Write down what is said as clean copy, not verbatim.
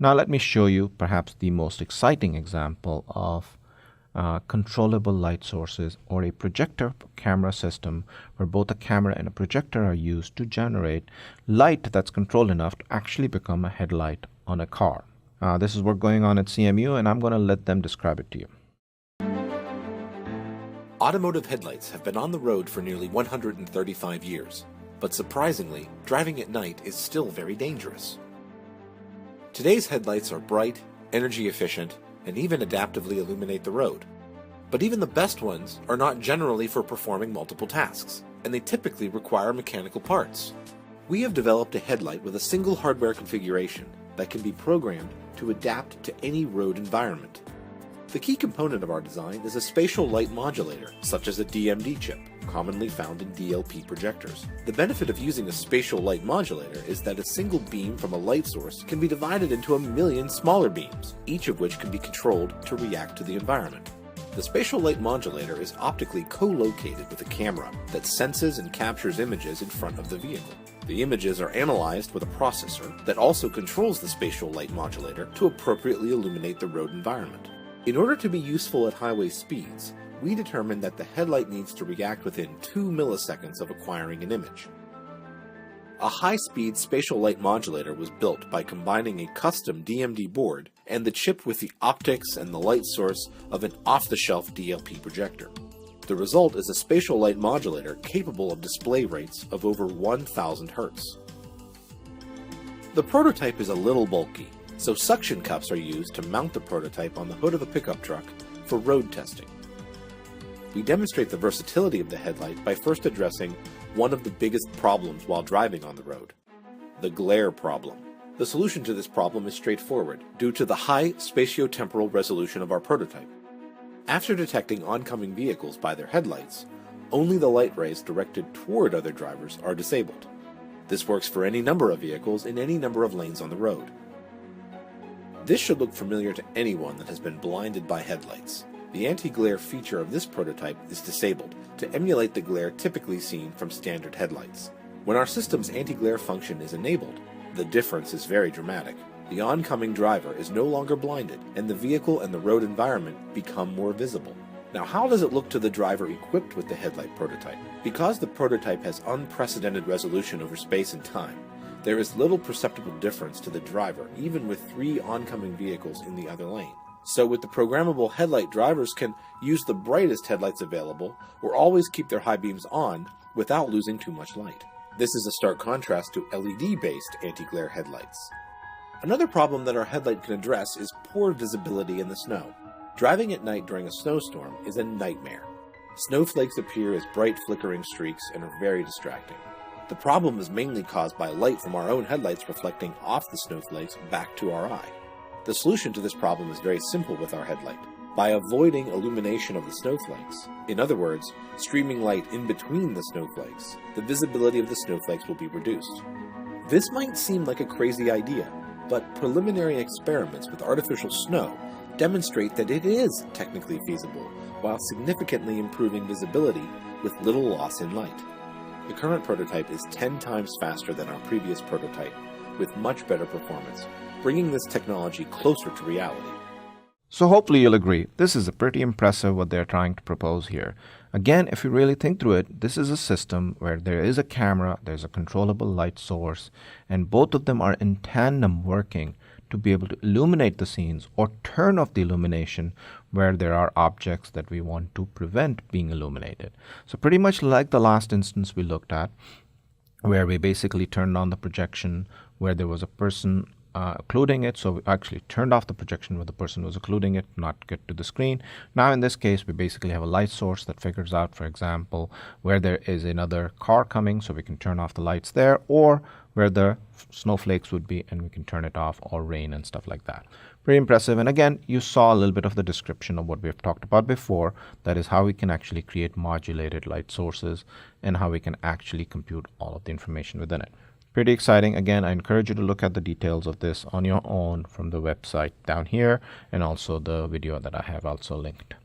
Now let me show you perhaps the most exciting example of controllable light sources, or a projector camera system where both a camera and a projector are used to generate light that's controlled enough to actually become a headlight on a car. This is what's going on at CMU, and I'm going to let them describe it to you. Automotive headlights have been on the road for nearly 135 years, but surprisingly, driving at night is still very dangerous. Today's headlights are bright, energy efficient, and even adaptively illuminate the road. But even the best ones are not generally for performing multiple tasks, and they typically require mechanical parts. We have developed a headlight with a single hardware configuration that can be programmed to adapt to any road environment. The key component of our design is a spatial light modulator, such as a DMD chip, commonly found in DLP projectors. The benefit of using a spatial light modulator is that a single beam from a light source can be divided into 1 million smaller beams, each of which can be controlled to react to the environment. The spatial light modulator is optically co-located with a camera that senses and captures images in front of the vehicle. The images are analyzed with a processor that also controls the spatial light modulator to appropriately illuminate the road environment. In order to be useful at highway speeds, we determined that the headlight needs to react within 2 milliseconds of acquiring an image. A high-speed spatial light modulator was built by combining a custom DMD board and the chip with the optics and the light source of an off-the-shelf DLP projector. The result is a spatial light modulator capable of display rates of over 1000 Hz. The prototype is a little bulky, so suction cups are used to mount the prototype on the hood of a pickup truck for road testing. We demonstrate the versatility of the headlight by first addressing one of the biggest problems while driving on the road: the glare problem. The solution to this problem is straightforward, due to the high spatiotemporal resolution of our prototype. After detecting oncoming vehicles by their headlights, only the light rays directed toward other drivers are disabled. This works for any number of vehicles in any number of lanes on the road. This should look familiar to anyone that has been blinded by headlights. The anti-glare feature of this prototype is disabled to emulate the glare typically seen from standard headlights. When our system's anti-glare function is enabled, the difference is very dramatic. The oncoming driver is no longer blinded, and the vehicle and the road environment become more visible. Now, how does it look to the driver equipped with the headlight prototype? Because the prototype has unprecedented resolution over space and time, there is little perceptible difference to the driver, even with 3 oncoming vehicles in the other lane. So with the programmable headlight, drivers can use the brightest headlights available or always keep their high beams on without losing too much light. This is a stark contrast to LED-based anti-glare headlights. Another problem that our headlight can address is poor visibility in the snow. Driving at night during a snowstorm is a nightmare. Snowflakes appear as bright flickering streaks and are very distracting. The problem is mainly caused by light from our own headlights reflecting off the snowflakes back to our eye. The solution to this problem is very simple with our headlight. By avoiding illumination of the snowflakes, in other words, streaming light in between the snowflakes, the visibility of the snowflakes will be reduced. This might seem like a crazy idea, but preliminary experiments with artificial snow demonstrate that it is technically feasible while significantly improving visibility with little loss in light. The current prototype is 10 times faster than our previous prototype, with much better performance, bringing this technology closer to reality. So hopefully you'll agree, this is pretty impressive what they're trying to propose here. Again, if you really think through it, this is a system where there is a camera, there's a controllable light source, and both of them are in tandem working to be able to illuminate the scenes or turn off the illumination where there are objects that we want to prevent being illuminated. So pretty much like the last instance we looked at, where we basically turned on the projection where there was a person occluding it. So we actually turned off the projection where the person was occluding it, not get to the screen. Now in this case, we basically have a light source that figures out, for example, where there is another car coming, so we can turn off the lights there, or where the snowflakes would be, and we can turn it off, or rain and stuff like that. Pretty impressive. And again, you saw a little bit of the description of what we've talked about before. That is how we can actually create modulated light sources and how we can actually compute all of the information within it. Pretty exciting. Again, I encourage you to look at the details of this on your own from the website down here, and also the video that I have also linked.